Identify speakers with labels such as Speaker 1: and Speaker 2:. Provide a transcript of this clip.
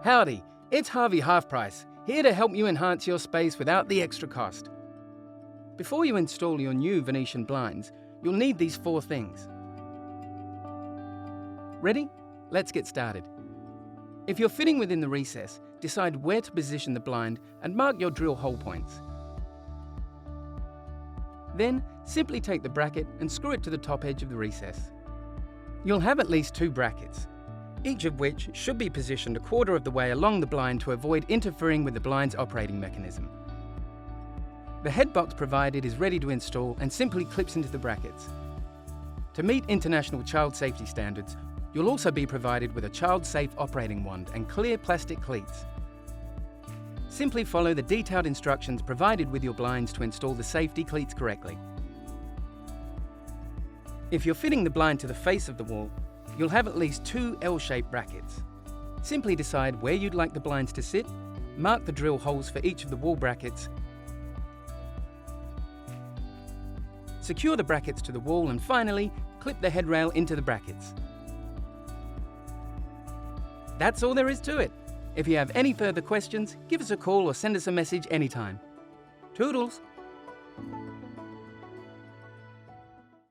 Speaker 1: Howdy, it's Harvey Half Price, here to help you enhance your space without the extra cost. Before you install your new Venetian blinds, you'll need these 4 things. Ready? Let's get started. If you're fitting within the recess, decide where to position the blind and mark your drill hole points. Then, simply take the bracket and screw it to the top edge of the recess. You'll have at least 2 brackets, each of which should be positioned a quarter of the way along the blind to avoid interfering with the blind's operating mechanism. The head box provided is ready to install and simply clips into the brackets. To meet international child safety standards, you'll also be provided with a child-safe operating wand and clear plastic cleats. Simply follow the detailed instructions provided with your blinds to install the safety cleats correctly. If you're fitting the blind to the face of the wall, you'll have at least 2 L-shaped brackets. Simply decide where you'd like the blinds to sit, mark the drill holes for each of the wall brackets, secure the brackets to the wall, and finally, clip the headrail into the brackets. That's all there is to it. If you have any further questions, give us a call or send us a message anytime. Toodles!